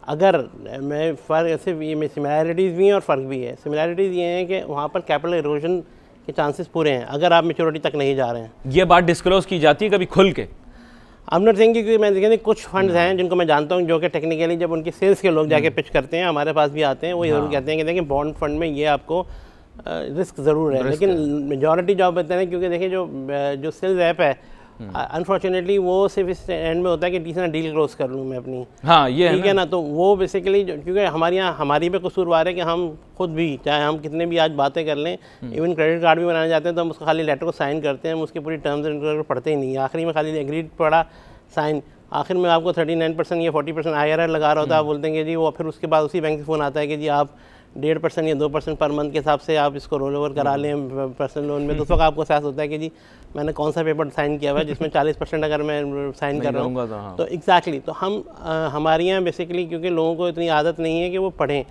अगर मैं फ़र्क ऐसे में सिमिलैरिटीज़ भी हैं और फ़र्क भी है। सिमिलैरिटीज़ ये हैं कि वहाँ पर कैपिटल इरोजन के चांसेस पूरे हैं अगर आप मेच्योरिटी तक नहीं जा रहे हैं। ये बात डिस्क्लोज की जाती है कभी खुल के? आई एम नॉट सेइंग कि मैं देखें कुछ फंड्स हैं जिनको मैं जानता हूँ जो कि टेक्निकली जब उनकी सेल्स के लोग जाके पिच करते हैं, हमारे पास भी आते हैं, वो ज़रूर कहते हैं कि देखिए बॉन्ड फंड में ये आपको रिस्क ज़रूर है, लेकिन मेजॉरिटी जॉब बताते हैं क्योंकि देखिए जो सेल्स ऐप है अनफॉर्चुनेटली वो सिर्फ इस एंड में होता है कि डिसेंट डील क्लोज कर लूँ मैं अपनी, हाँ ये ठीक है ना। तो वो बेसिकली क्योंकि हमारी पे कसूरवार है कि हम खुद भी, चाहे हम कितने भी आज बातें कर लें, इवन क्रेडिट कार्ड भी बनाने जाते हैं तो हम उसका खाली लेटर को साइन करते हैं, हम उसकी पूरी टर्म्स एंड कंडीशन पढ़ते ही नहीं, आखिरी में खाली एग्रीड पढ़ा, साइन, आखिर में आपको 39% या 40% IRR लगा रहा होता है। आप बोलते हैं कि जी वो, फिर उसके बाद उसी बैंक से फ़ोन आता है कि जी आप 1.5% या 2% पर मंथ के हिसाब से आप इसको रोल ओवर करा लें पर्सनल लोन में। तो उस वक्त आपको एहसास होता है कि जी मैंने कौन सा पेपर साइन किया हुआ है जिसमें 40% अगर मैं साइन कर रहा हूँ तो एग्जैक्टली। तो हम हमारे यहाँ बेसिकली क्योंकि लोगों को इतनी आदत नहीं है कि वो पढ़ें।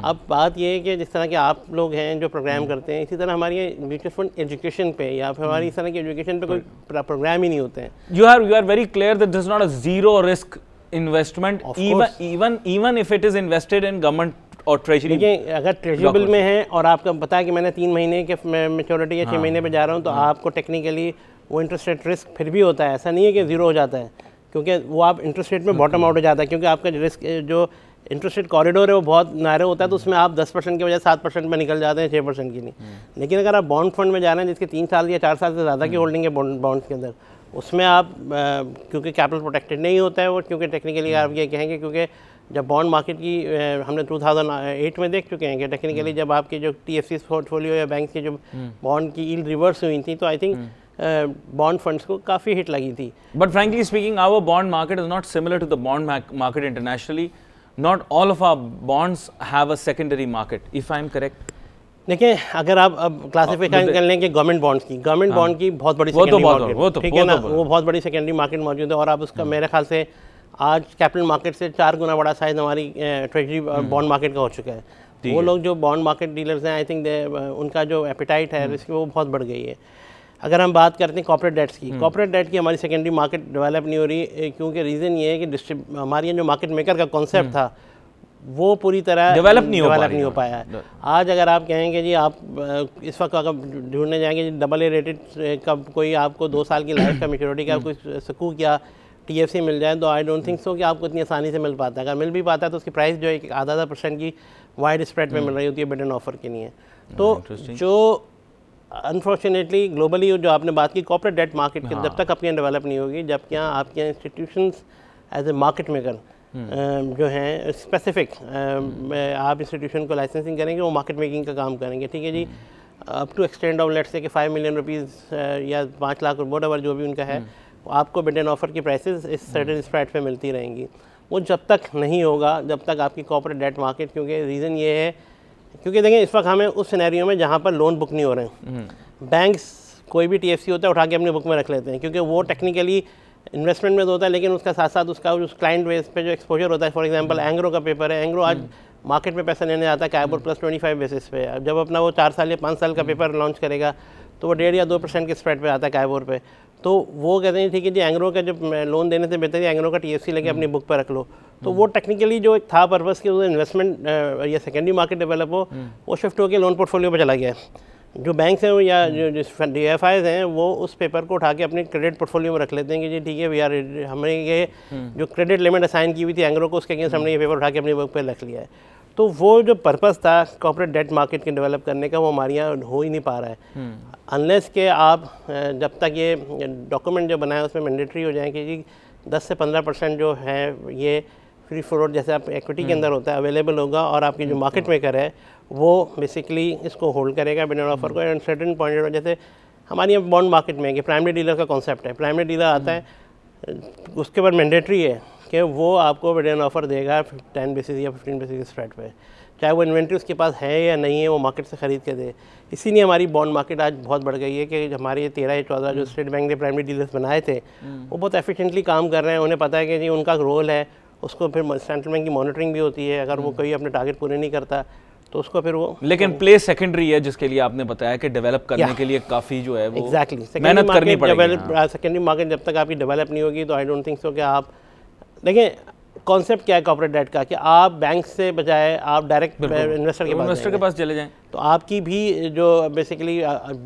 अब बात ये है कि जिस तरह के आप लोग हैं जो प्रोग्राम करते हैं, इसी तरह हमारी यहाँ म्यूचुअल फंड एजुकेशन पे या फिर हमारी इस तरह की एजुकेशन पे कोई प्रोग्राम ही नहीं होते हैं। You are very clear that this is not a zero risk investment, even if it is invested in government और ट्रेजरी। देखिए अगर ट्रेजरेबल में है और आपको पता है कि मैंने 3 महीने के मेच्योरिटी या 6 महीने पे जा रहा हूँ, तो आपको टेक्निकली वो इंटरेस्ट रेट रिस्क फिर भी होता है, ऐसा नहीं है कि ज़ीरो हो जाता है, क्योंकि वो आप इंटरेस्ट रेट में बॉटम आउट हो जाता है, क्योंकि आपका रिस्क जो इंटरेस्ट रेट कॉरिडोर है वो बहुत नारे होता है, तो उसमें आप 10% की वजह 7% में निकल जाते हैं, 6% की नहीं। लेकिन अगर आप बॉन्ड फंड में जा रहे हैं जिसके 3 साल या 4 साल से ज़्यादा की होल्डिंग है बॉन्ड्स के अंदर, उसमें आप क्योंकि कैपिटल प्रोटेक्टेड नहीं होता है वो, क्योंकि टेक्निकली आप ये कहेंगे क्योंकि जब बॉन्ड मार्केट की हमने 2008 में देख चुके हैं कि टेक्निकली जब आपकी जो TFC पोर्टफोलियो या बैंक की जो बॉन्ड की यील्ड रिवर्स हुई थी, तो आई थिंक बॉन्ड फंड्स को काफ़ी हिट लगी थी। But frankly speaking our bond market is not similar to the bond market internationally. Not all of our bonds have a secondary market, if I am correct. देखिए अगर आप अब classification कर लें कि गवर्नमेंट बॉन्ड्स की, गवर्नमेंट बॉन्ड की बहुत बड़ी सेकेंडरी मार्केट, ठीक है ना, वो बहुत बड़ी सेकेंडरी मार्केट मौजूद है, और आप उसका मेरे ख्याल से आज कैपिटल मार्केट से 4 गुना बड़ा साइज हमारी ट्रेजरी बॉन्ड मार्केट का हो चुका है। वो लोग जो बॉन्ड मार्केट डीलर्स हैं, आई थिंक उनका जो एपिटाइट है रिस्क वो बहुत बढ़ गई है। अगर हम बात करते हैं कॉर्पोरेट डेट्स की, कॉर्पोरेट डेट की हमारी सेकेंडरी मार्केट डेवलप नहीं हो रही, क्योंकि रीज़न ये है कि हमारी जो मार्केट मेकर का कॉन्सेप्ट था वो पूरी तरह डेवलप नहीं हो पाया है। आज अगर आप कहेंगे जी आप इस वक्त अगर ढूंढने जाएंगे AA रेटेड का कोई आपको 2 साल की लाइफ का मेच्योरिटी का कोई सकूक या TFC मिल जाए, तो आई डोंट थिंक सो कि आपको इतनी आसानी से मिल पाता है। अगर मिल भी पाता है तो उसकी प्राइस जो है आधा % की वाइड स्प्रेड पे मिल रही होती है, बिड एंड ऑफर की नहीं है। तो जो अनफॉर्चुनेटली ग्लोबली जो आपने बात की कॉर्पोरेट डेट मार्केट की, जब तक आपके यहाँ डेवलप नहीं होगी, जबकि यहाँ आपके यहाँ institutions as a market maker जो हैं स्पेसिफिक आप इंस्टीट्यूशन को लाइसेंसिंग करेंगे, वो मार्केट मेकिंग का काम करेंगे, ठीक है जी, up to extend of let's say कि 5 मिलियन रुपीज़ या 5 लाख वोट जो भी उनका है, आपको बिड एंड ऑफर की प्राइसेस इस सर्टेन स्प्रेड पे मिलती रहेंगी। वो जब तक नहीं होगा, जब तक आपकी कॉर्पोरेट डेट मार्केट, क्योंकि रीज़न ये है क्योंकि देखें इस वक्त हमें उस सिनेरियो में जहाँ पर लोन बुक नहीं हो रहे हैं, बैंक्स कोई भी TFC होता है उठा के अपनी बुक में रख लेते हैं, क्योंकि वो टेक्निकली इन्वेस्टमेंट में होता है, लेकिन उसका साथ साथ उसका उस क्लाइंट बेस पे जो एक्सपोजर होता है, फॉर एग्जांपल एंग्रो का पेपर है, एंग्रो आज मार्केट में पैसा लेने आता है कैबोर प्लस 25 बेसिस पे। अब जब अपना वो 4 साल या 5 साल का पेपर लॉन्च करेगा तो वो 1.5 या 2% के स्प्रेड पे आता है कैबोर पे, तो वो कहते हैं ठीक है जी एंग्रो का जब लोन देने से बेहतर है एंग्रो का TFC लेके अपनी बुक पर रख लो। तो वो टेक्निकली जो एक था पर्पस कि इन्वेस्टमेंट या सेकेंडरी मार्केट डेवलप हो, वो शिफ्ट होकर लोन पोर्टफोलियो पर चला गया है। जो बैंक्स हैं या जो DFIs हैं वो उस पेपर को उठा के अपने क्रेडिट पोर्टफोलियो में रख लेते हैं कि जी ठीक है वी आर, हमने ये जो क्रेडिट लिमिट असाइन की हुई थी एंग्रो को, उसके अगेंस्ट हमने ये पेपर उठा के अपनी बुक पर रख लिया है। तो वो जो पर्पस था कॉर्पोरेट डेट मार्केट के डेवलप करने का, वो हमारे यहाँ हो ही नहीं पा रहा है, अनलेस के आप जब तक ये डॉक्यूमेंट जो बनाए उसमें मैंडेटरी हो जाए कि जी 10 से 15% जो है ये फ्री फ्लोट जैसे आप इक्विटी के अंदर होता है अवेलेबल होगा, और आपकी जो मार्केट मेकर है वो बेसिकली इसको होल्ड करेगा बिड एंड ऑफर को। एंड सर्टेन पॉइंट जैसे हमारे यहाँ बॉन्ड मार्केट में कि प्राइमरी डीलर का कॉन्सेप्ट है, प्राइमरी डीलर आता है उसके बाद मैंडेटरी है कि वो आपको बिड एंड ऑफर देगा 10 बेसिस या 15 बेसिस स्प्रेड पे, चाहे वो इन्वेंट्री उसके पास है या नहीं है, वो मार्केट से ख़रीद के दे। इसीलिए हमारी बॉन्ड मार्केट आज बहुत बढ़ गई है कि हमारे ये 13 या 14 जो स्टेट बैंक ने प्राइमरी डीलर्स बनाए थे वो बहुत एफिशिएंटली काम कर रहे हैं। उन्हें पता है कि जी उनका रोल है, उसको फिर सेंट्रल बैंक की मॉनिटरिंग भी होती है, अगर वो कोई अपने टारगेट पूरे नहीं करता तो उसको फिर वो, लेकिन प्ले सेकेंडरी है जिसके लिए आपने बताया कि डेवलप करने के लिए काफ़ी जो है वो मेहनत करनी पड़ेगी। सेकेंडरी मार्केट जब तक आपकी डेवलप नहीं होगी तो आई डोंट थिंक सो कि आप देखें कॉन्सेप्ट क्या है कॉर्पोरेट डेट का कि आप बैंक से बजाय आप डायरेक्ट इन्वेस्टर के पास चले जाएं, तो आपकी भी जो बेसिकली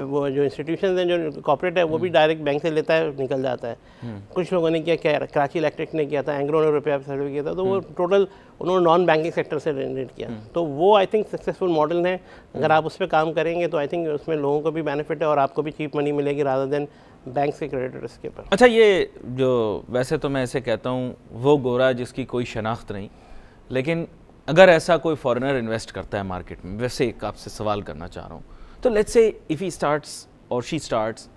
वो जो इंस्टीट्यूशन हैं जो कॉर्पोरेट है वो भी डायरेक्ट बैंक से लेता है, निकल जाता है। कुछ लोगों ने किया, कराची इलेक्ट्रिक ने किया था, एंग्रो ने रुपया सर्वे किया था, तो वो टोटल उन्होंने नॉन बैंकिंग सेक्टर से जनरेट किया। तो वो आई थिंक सक्सेसफुल मॉडल है। अगर आप उस पर काम करेंगे तो आई थिंक उसमें लोगों को भी बेनिफिट है और आपको भी चीप मनी मिलेगी रादर देन बैंक से क्रेडिट रिस्क के ऊपर। अच्छा, ये जो वैसे तो मैं ऐसे कहता हूँ वो गोरा जिसकी कोई शनाख्त नहीं, लेकिन अगर ऐसा कोई फॉरेनर इन्वेस्ट करता है मार्केट में, वैसे एक आपसे सवाल करना चाह रहा हूँ, तो let's say if he starts और she starts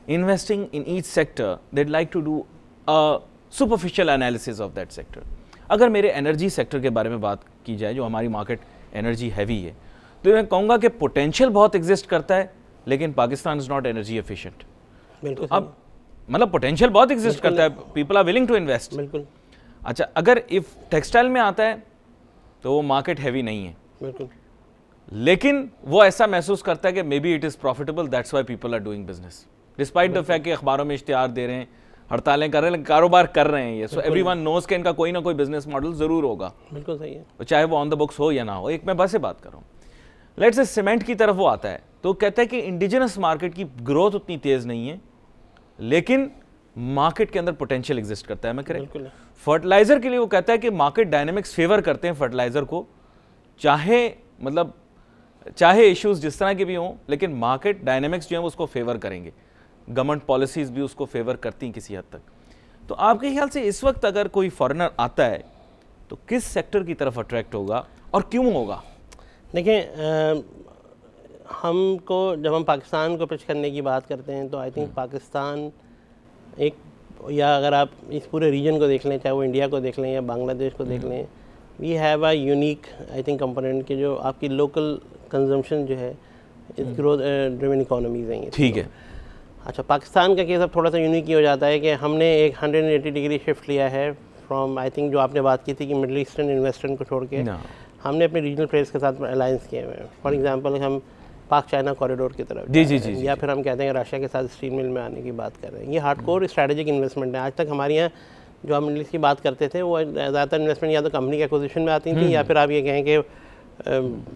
investing in each sector, they'd like to do a superficial analysis of that sector. अगर मेरे एनर्जी सेक्टर के बारे में बात की जाए, जो हमारी मार्केट एनर्जी हैवी है, तो मैं कहूँगा कि पोटेंशियल बहुत एग्जिस्ट करता है, लेकिन Pakistan is not energy efficient. बिल्कुल, अब मतलब पोटेंशियल बहुत एग्जिस्ट करता है, people are willing to invest. बिल्कुल। अच्छा, अगर इफ टेक्सटाइल में आता है तो वो मार्केट हैवी नहीं है, बिल्कुल, लेकिन वो ऐसा महसूस करता है कि maybe it is profitable, that's why people are doing business despite the fact कि अखबारों में इश्तिहार दे रहे हैं, हड़तालें कर रहे हैं, कारोबार कर रहे हैं ये, सो एवरीवन नोज कि इनका कोई ना कोई बिजनेस मॉडल जरूर होगा। बिल्कुल सही है, चाहे वो ऑन द बुक्स हो या ना हो। एक मैं बस से बात कर रहा हूँ, लेट्स से सीमेंट की तरफ वो आता है तो कहता है कि इंडिजिनस मार्केट की ग्रोथ उतनी तेज नहीं है, लेकिन मार्केट के अंदर पोटेंशियल एग्जिस्ट करता है। मैं करेक्ट? फर्टिलाइजर के लिए वो कहता है कि मार्केट डायनेमिक्स फेवर करते हैं फर्टिलाइजर को, चाहे इश्यूज जिस तरह के भी हों, लेकिन मार्केट डायनेमिक्स जो है उसको फेवर करेंगे, गवर्नमेंट पॉलिसीज भी उसको फेवर करती हैं किसी हद तक। तो आपके ख्याल से इस वक्त अगर कोई फॉरेनर आता है तो किस सेक्टर की तरफ अट्रैक्ट होगा और क्यों होगा? देखिए, हमको जब हम पाकिस्तान को पिच करने की बात करते हैं तो आई थिंक पाकिस्तान एक, या अगर आप इस पूरे रीजन को देख लें, चाहे वो इंडिया को देख लें या बांग्लादेश को देख लें, we have a unique I think component कि जो आपकी लोकल कंजम्पशन जो है ग्रोथ ड्रिवन इकोनॉमीज हैं। ठीक है। अच्छा, पाकिस्तान का केस अब थोड़ा सा यूनिक ये हो जाता है कि हमने एक 180 डिग्री शिफ्ट लिया है फ्रॉम, आई थिंक जो आपने बात की थी कि मिडल ईस्टर्न इन्वेस्टर्न को छोड़ के हमने अपने रीजनल प्लेयर्स के साथ अलायंस किए हुए हैं। फॉर एग्जांपल हम पाक चाइना कॉरिडोर की तरफ जी, या फिर हम कहते हैं रशिया के साथ स्टील मिल में आने की बात कर रहे हैं। ये हार्डकोर स्ट्रैटेजिक इन्वेस्टमेंट है। आज तक हमारे यहाँ जो हम मिडल ईस्ट की बात करते थे वो ज़्यादातर इन्वेस्टमेंट या तो कंपनी के एक्विजिशन में आती थी, या फिर आप ये कहें कि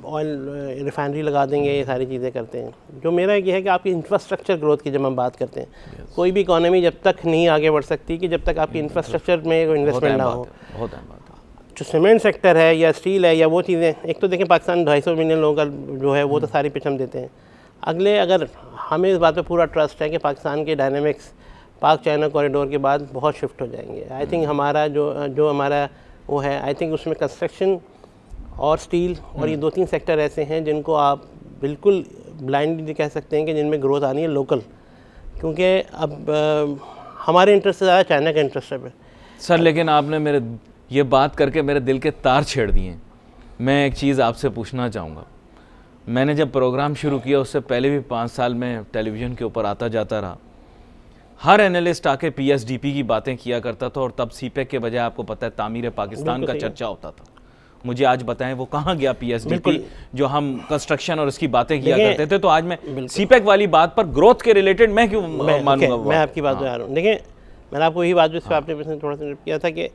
ऑयल रिफाइनरी लगा देंगे, ये सारी चीज़ें करते हैं। जो मेरा ये है कि आपकी इंफ्रास्ट्रक्चर ग्रोथ की जब हम बात करते हैं, कोई भी इकॉनमी जब तक नहीं आगे बढ़ सकती कि जब तक आपकी इंफ्रास्ट्रक्चर में कोई इन्वेस्टमेंट ना हो। जो सीमेंट सेक्टर है या स्टील है या वो चीज़ें, एक तो देखें पाकिस्तान 250 मिलियन लोगों का जो है वो तो सारी पिच हम देते हैं। अगले, अगर हमें इस बात पे पूरा ट्रस्ट है कि पाकिस्तान के डायनेमिक्स पाक चाइना कॉरिडोर के बाद बहुत शिफ्ट हो जाएंगे। आई थिंक हमारा जो हमारा वो है, आई थिंक उसमें कंस्ट्रक्शन और स्टील और ये 2-3 सेक्टर ऐसे हैं जिनको आप बिल्कुल ब्लाइंडली कह सकते हैं कि जिनमें ग्रोथ आनी है लोकल, क्योंकि अब हमारे इंटरेस्ट से ज़्यादा चाइना का इंटरेस्ट है सर। लेकिन आपने मेरे ये बात करके मेरे दिल के तार छेड़ दिए। मैं एक चीज़ आपसे पूछना चाहूँगा, मैंने जब प्रोग्राम शुरू किया उससे पहले भी 5 साल में टेलीविज़न के ऊपर आता जाता रहा, हर एनालिस्ट आके पीएसडीपी की बातें किया करता था, और तब सीपेक के बजाय आपको पता है तामीर पाकिस्तान का चर्चा होता था। मुझे आज बताएं वो कहाँ गया पीएसडीपी, जो हम कंस्ट्रक्शन और इसकी बातें किया करते थे। तो आज मैं सीपेक वाली बात पर ग्रोथ के रिलेटेड मैं क्यों मानूंगा? मैं आपकी बात बता रहा हूँ। देखिए, मैंने आपको यही बात जिस पर आपने थोड़ा सा किया था कि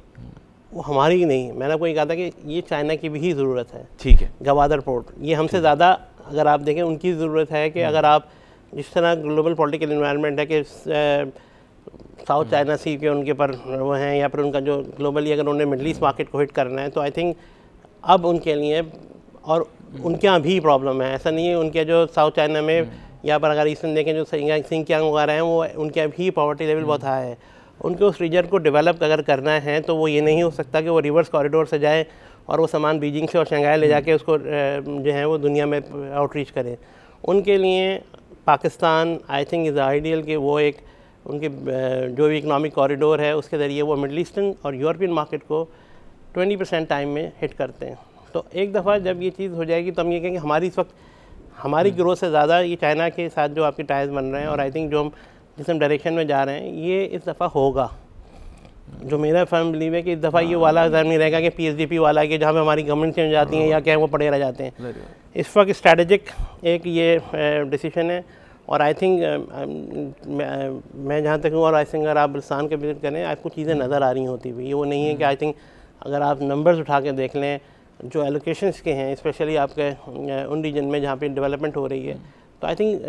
वो हमारी ही नहीं, मैंने आपको ये कहा था कि ये चाइना की भी ज़रूरत है। ठीक है। गवादर पोर्ट ये हमसे ज़्यादा अगर आप देखें उनकी ज़रूरत है कि अगर आप जिस तरह ग्लोबल पॉलिटिकल इन्वायरमेंट है कि साउथ चाइना सी के उनके पर वो हैं, या फिर उनका जो ग्लोबली अगर उन्हें मिडल ईस्ट मार्केट को हिट करना है, तो आई थिंक अब उनके लिए, और उनके यहाँ भी प्रॉब्लम है, ऐसा नहीं है उनके जो साउथ चाइना में या पर अगर ईस्टर्न देखें जो सिंकियांग वगैरह हैं वो उनके भी पॉवर्टी लेवल बहुत हाई है। उनको उस रीजन को डेवलप अगर करना है तो वो ये नहीं हो सकता कि वो रिवर्स कॉरिडोर से जाए और वो सामान बीजिंग से और शंघाई ले जाके उसको जो है वो दुनिया में आउटरीच करें। उनके लिए Pakistan I think is ideal कि वो एक उनके जो भी इकनॉमिक कॉरिडोर है उसके ज़रिए वो मिडल ईस्टर्न और यूरोपियन मार्केट को 20% टाइम में हिट करते हैं। तो एक दफ़ा जब ये चीज़ हो जाएगी तो हम ये कहेंगे हमारी इस वक्त हमारी ग्रोथ से ज़्यादा ये चाइना के साथ जो आपके टाइज बन रहे हैं और आई थिंक जो हम जिस हम डायरेक्शन में जा रहे हैं ये इस दफ़ा होगा। जो मेरा फर्म बिलीव है कि इस दफ़ा ये वाला नहीं रहेगा कि PSDP वाला कि जहाँ पे हमारी गवर्नमेंट चेंज जाती हैं या क्या वो पड़े रह जाते हैं। इस वक्त स्ट्रैटेजिक एक ये डिसीजन है और आई थिंक मैं जहाँ तक हूँ और आई थिंक अगर आप बलुस्तान के विजिट करें आपको चीज़ें नज़र आ रही होती हुई, ये वो नहीं है कि आई थिंक अगर आप नंबर्स उठा के देख लें जो एलोकेशंस के हैं स्पेशली आपके उन रीजन में जहाँ पे डेवलपमेंट हो रही है तो आई थिंक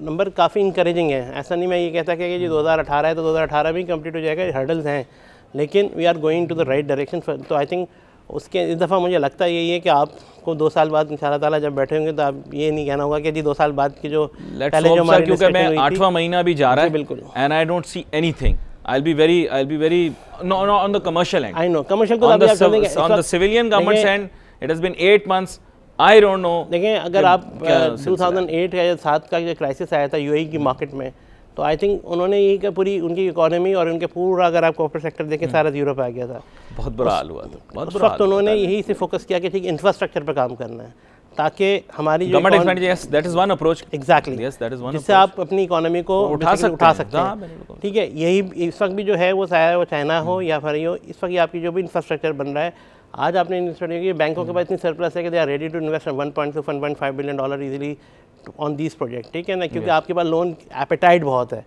नंबर काफ़ी इंकरेजिंग है। ऐसा नहीं मैं ये कहता कि जी 2018 है तो 2018 में कंप्लीट हो जाएगा, हर्डल्स हैं लेकिन we are going to the right direction. तो आई थिंक उसके इस दफ़ा मुझे लगता यही है कि आपको 2 साल बाद इंशाअल्लाह ताला जब बैठे होंगे तो आप ये नहीं कहना होगा कि जी 2 साल बाद की जो पहले जो हमारी क्योंकि मैं 8वां महीना भी जा रहा है बिल्कुल and I don't see anything. I'll be very no on the commercial end. I know commercial को on the civilian government's end it has been 8 months. I don't know. देखें अगर आप 2008 या 7 का जो क्राइसिस आया था UAE की मार्केट में तो आई थिंक उन्होंने यही कि पूरी उनकी इकोनॉमी और उनके पूरा अगर आप कॉर्पोरेट सेक्टर देखें सारा यूरोप आ गया था, बहुत बुरा हाल हुआ था। उस वक्त उन्होंने यही से फोकस किया कि ठीक इंफ्रास्ट्रक्चर पर काम करना है ताकि हमारी government expenditure yes that is one approach exactly yes that is one जिससे आप अपनी इकोनॉमी को उठा सकते हैं। ठीक है, यही इस वक्त भी जो है वो चाहे वो चाइना हो या फिर हो इस वक्त आपकी जो भी इंफ्रास्ट्रक्चर बन रहा है आज आपने इन्वेस्टमेंट की बैंकों के पास इतनी सरप्लस है कि they are ready to invest $1.5 billion easily on this project. ठीक है ना, क्योंकि आपके पास लोन एपेटाइट बहुत है।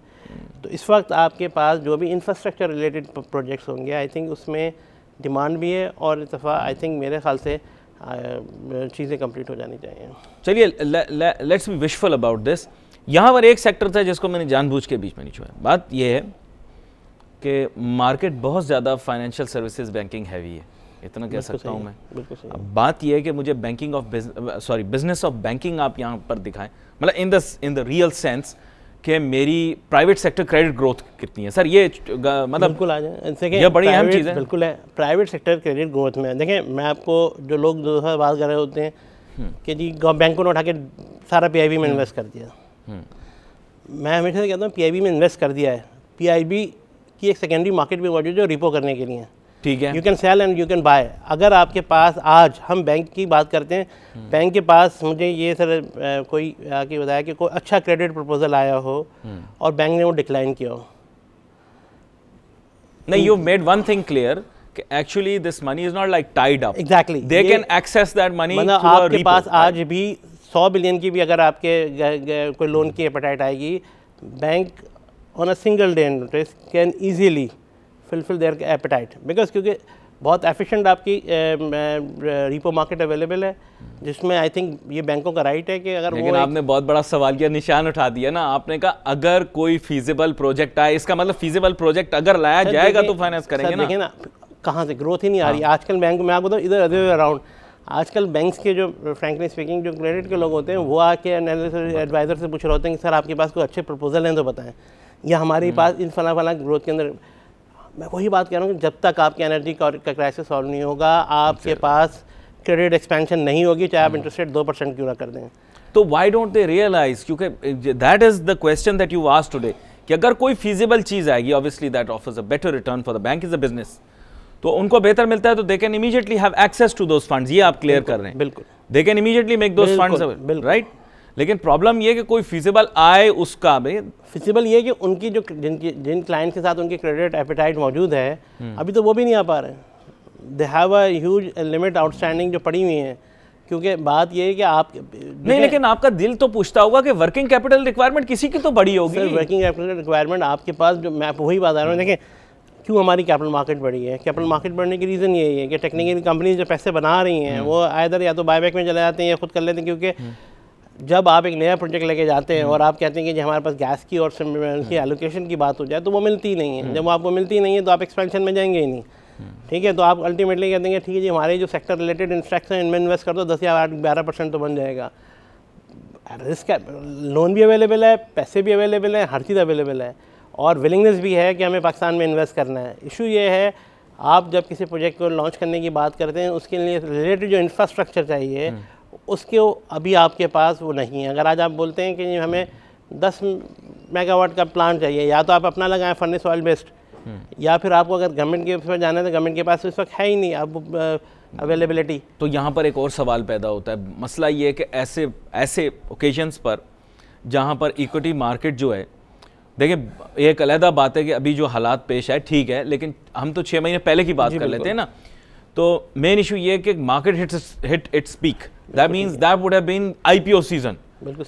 तो इस वक्त आपके पास जो भी इंफ्रास्ट्रक्चर रिलेटेड प्रोजेक्ट्स होंगे आई थिंक उसमें डिमांड भी है और इस दफ़ा आई थिंक मेरे ख्याल से चीज़ें कंप्लीट हो जानी चाहिए। चलिए let's be wishful about this. यहाँ पर एक सेक्टर था जिसको मैंने जानबूझ के बीच में नहीं छुआ। बात यह है कि मार्केट बहुत ज़्यादा फाइनेंशियल सर्विसेज बैंकिंग हैवी है, इतना कह सकता हूँ मैं। अब बात यह है कि मुझे बिजनेस ऑफ बैंकिंग आप यहाँ पर दिखाएं, मतलब इन द रियल सेंस कि मेरी प्राइवेट सेक्टर क्रेडिट ग्रोथ कितनी है। सर ये मतलब बिल्कुल आ जाए, ये बड़ी अहम चीज़ है। बिल्कुल है, प्राइवेट सेक्टर क्रेडिट ग्रोथ में देखें मैं आपको जो लोग दूसरा बात कर रहे होते हैं कि जी बैंकों ने उठा के सारा PIB में इन्वेस्ट कर दिया, मैं हमेशा से कहता हूँ PIB में इन्वेस्ट कर दिया है, PIB की एक सेकेंडरी मार्केट भी मौजूद है जो रिपो करने के लिए। ठीक है, you can sell and you can buy. अगर आपके पास आज हम बैंक की बात करते हैं, बैंक के पास मुझे ये सर कोई आके बताया कि कोई अच्छा क्रेडिट प्रपोजल आया हो और बैंक ने वो डिक्लाइन किया हो। नहीं, you made one thing clear कि actually this money is not like tied up, exactly they can access that money. मतलब आपके पास आज भी 100 बिलियन की भी अगर आपके कोई लोन की एपेटाइट आएगी, bank on a single day notice can easily fulfil their appetite because क्योंकि बहुत एफिशिएंट आपकी रिपो मार्केट अवेलेबल है जिसमें आई थिंक ये बैंकों का राइट है कि अगर लेकिन वो आपने बहुत बड़ा सवालिया निशान उठा दिया ना। आपने कहा अगर कोई फीजिबल प्रोजेक्ट आए, इसका मतलब फीजिबल प्रोजेक्ट अगर लाया जाएगा तो फाइनेंस करेंगे ना। देखिए ना कहाँ से ग्रोथ ही नहीं आ रही आजकल बैंक में। आपको तो इधर अदर अराउंड आजकल बैंक्स के जो फ्रैंकली स्पीकिंग जो क्रेडिट के लोग होते हैं वो आके एडवाइज़र से पूछ रहे होते हैं कि सर आपके पास कोई अच्छे प्रपोजल हैं तो बताएं, या हमारे पास इन फला ग्रोथ के अंदर। मैं वही बात कह रहा हूँ कि जब तक आपकी एनर्जी का क्राइसिस सॉल्व नहीं होगा, आपके पास क्रेडिट एक्सपेंशन नहीं होगी, चाहे आप इंटरेस्ट रेट 2% क्यों ना कर दें। तो व्हाई डोंट दे रियलाइज, क्योंकि that is the question that you asked today कि अगर कोई फीजिबल चीज आएगी obviously that offers a better return for the bank is a business, तो उनको बेहतर मिलता है तो they can immediately have access to those funds. ये आप क्लियर कर रहे हैं, बिल्कुल they can immediately make those funds, right. लेकिन प्रॉब्लम ये कि कोई फिजिबल आए उसका फिजिबल ये कि उनकी जो जिन क्लाइंट के साथ उनकी क्रेडिट एपेटाइट मौजूद है अभी तो वो भी नहीं आ पा रहे हैं। They have a huge limit outstanding जो पड़ी हुई हैं, क्योंकि बात ये है कि आप नहीं, लेकिन आपका दिल तो पूछता होगा कि वर्किंग कैपिटल रिक्वायरमेंट किसी की तो बड़ी होगी। सर वर्किंग कैपिटल रिक्वायरमेंट आपके पास जो मैं वही बात आ रहा हूँ, देखें क्यों हमारी कैपिटल मार्केट बढ़ी है। कैपिटल मार्केट बढ़ने की रीज़न यही है कि टेक्निकल कंपनीज जो पैसे बना रही हैं वो आइदर या तो बायबैक में चले जाते हैं या खुद कर लेते हैं, क्योंकि जब आप एक नया प्रोजेक्ट लेके जाते हैं और आप कहते हैं कि हमारे पास गैस की और की एलोकेशन की बात हो जाए तो वो मिलती नहीं है। जब वो आपको मिलती नहीं है तो आप एक्सपेंशन में जाएंगे ही नहीं। ठीक है, तो आप अल्टीमेटली कहते हैं ठीक है जी हमारे जो सेक्टर रिलेटेड इंस्ट्रक्शन इनमें इन्वेस्ट कर दो, 10 या 12% तो बन जाएगा। रिस्क लोन भी अवेलेबल है, पैसे भी अवेलेबल है, हर चीज़ अवेलेबल है। और विलिंगनेस भी है कि हमें पाकिस्तान में इन्वेस्ट करना है। इशू ये है, आप जब किसी प्रोजेक्ट को लॉन्च करने की बात करते हैं उसके लिए रिलेटेड जो इंफ्रास्ट्रक्चर चाहिए उसके अभी आपके पास वो नहीं है। अगर आज आप बोलते हैं कि हमें 10 मेगावाट का प्लांट चाहिए, या तो आप अपना लगाएं फर्नेस ऑयल बेस्ड, या फिर आपको अगर गवर्नमेंट के पर जाना है तो गवर्नमेंट के पास इस वक्त है ही नहीं अब अवेलेबिलिटी। तो यहाँ पर एक और सवाल पैदा होता है, मसला ये है कि ऐसे ओकेजन्स पर जहाँ पर इक्विटी मार्केट जो है, देखिए एक अलहदा बात है कि अभी जो हालात पेश है ठीक है, लेकिन हम तो 6 महीने पहले की बात कर लेते हैं ना। तो मेन इशू ये है कि market hit its peak, that means that would have been IPO season.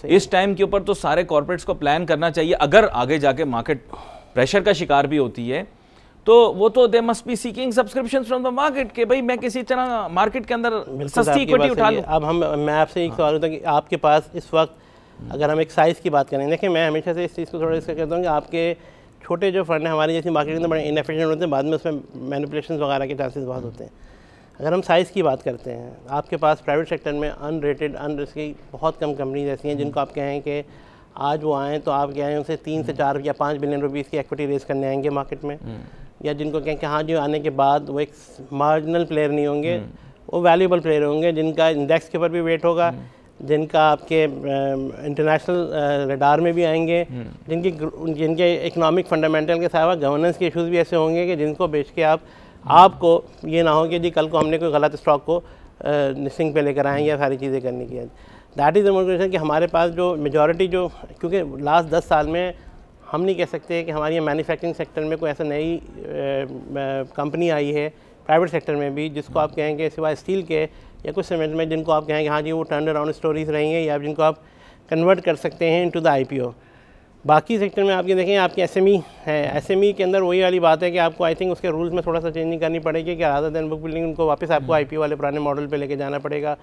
इस टाइम के ऊपर तो सारे कॉर्पोरेट्स को प्लान करना चाहिए। अगर आगे जाके मार्केट प्रेशर का शिकार भी होती है तो वो तो they must be seeking subscriptions from the market के भाई मैं किसी तरह मार्केट के अंदर सस्ती इक्विटी उठा लूं। अब मैं आपसे एक सवाल होता है कि आपके पास इस वक्त अगर हम एक साइज़ की बात करें, देखिए मैं हमेशा से इस चीज़ को थोड़ा इसका कहता हूँ कि आपके छोटे जो फंड हैं हमारी जैसी मार्केट में बड़े इनएफिशिएंट होते हैं, बाद में उसमें मैनिपुलेशंस वगैरह के चांसेस बहुत होते हैं। अगर हम साइज़ की बात करते हैं, आपके पास प्राइवेट सेक्टर में अनरेटेड अनरिस्की बहुत कम कंपनीज ऐसी हैं जिनको आप कहें कि आज वो आएँ तो आप कहें उनसे 3 से 4 या 5 बिलियन रुपीज़ की एक्विटी रेज करने आएंगे मार्केट में, या जिनको कहें कि हाँ जो आने के बाद वो एक मार्जिनल प्लेयर नहीं होंगे, वो वैल्यूबल प्लेयर होंगे जिनका इंडेक्स के ऊपर भी वेट होगा, जिनका आपके इंटरनेशनल रडार में भी आएंगे, जिनके इकोनॉमिक फंडामेंटल के अलावा गवर्नेंस के इश्यूज़ भी ऐसे होंगे कि जिनको बेच के आपको ये ना हो कि जी कल को हमने कोई गलत स्टॉक को लिस्टिंग पे लेकर आएँ या सारी चीज़ें करने की है। दैट इज़ द मोटिवेशन कि हमारे पास जो मेजॉरिटी जो, क्योंकि लास्ट 10 साल में हम नहीं कह सकते कि हमारी मैन्युफैक्चरिंग सेक्टर में कोई ऐसा नई कंपनी आई है प्राइवेट सेक्टर में भी जिसको आप कहेंगे सिवाय स्टील के या कुछ सेगमेंट में जिनको आप कहेंगे हाँ जी वो टर्न अराउंड स्टोरीज रही हैं या जिनको आप कन्वर्ट कर सकते हैं इनटू द IPO। बाकी सेक्टर में आप ये देखें आपकी SME है, SME के अंदर वही वाली बात है कि आपको आई थिंक उसके रूल्स में थोड़ा सा चेंजिंग करनी पड़ेगी कि रादर देन बुक बिल्डिंग उनको वापस आपको IPO वाले पुराने मॉडल पे लेके जाना पड़ेगा,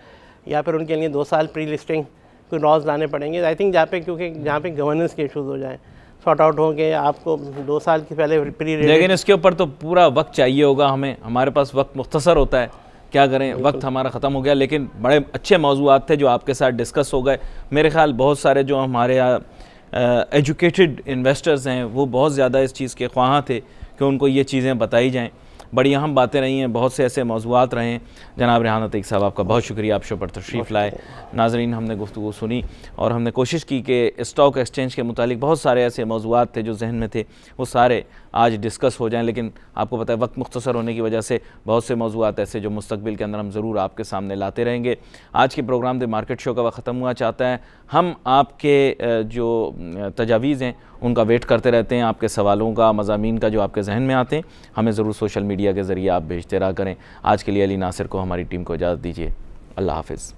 या फिर उनके लिए 2 साल प्री लिस्टिंग कोई लॉज लाने पड़ेंगे। आई थिंक जहाँ पे गवर्नेंस के इशूज़ हो जाएँ सॉर्ट आउट हो गए, आपको 2 साल की पहले प्री, लेकिन इसके ऊपर तो पूरा वक्त चाहिए होगा हमें, हमारे पास वक्त मुख्तसर होता है, क्या करें, वक्त हमारा ख़त्म हो गया। लेकिन बड़े अच्छे मौज़ूआत थे जो आपके साथ डिस्कस हो गए। मेरे ख्याल बहुत सारे जो हमारे एजुकेटेड इन्वेस्टर्स हैं वो बहुत ज़्यादा इस चीज़ के ख्वाह थे कि उनको ये चीज़ें बताई जाएँ। बड़ी अहम बातें रही हैं, बहुत से ऐसे मौज़ूआत रहे हैं। जनाब रेहान अतीक साहब आपका बहुत शुक्रिया, आप शो पर तशरीफ़ लाए। नाज़रीन हमने गुफ्तगू सुनी और हमने कोशिश की कि स्टॉक एक्सचेंज के मुतालिक बहुत सारे ऐसे मौज़ूआत थे जो जहन में थे वो सारे आज डिस्कस हो जाएं, लेकिन आपको पता है वक्त मुख्तसर होने की वजह से बहुत से मौज़ूआत ऐसे जो मुस्तकबिल के अंदर हम ज़रूर आपके सामने लाते रहेंगे। आज के प्रोग्राम द मार्केट शो का वक्त ख़त्म हुआ चाहता है। हम आपके जो तजावीज़ हैं उनका वेट करते रहते हैं, आपके सवालों का, मज़ामीन का जो आपके जहन में आते हैं हमें ज़रूर सोशल मीडिया के ज़रिए आप भेजते रहा करें। आज के लिए अली नासिर को, हमारी टीम को इजाज़त दीजिए। अल्लाह हाफ़िज़।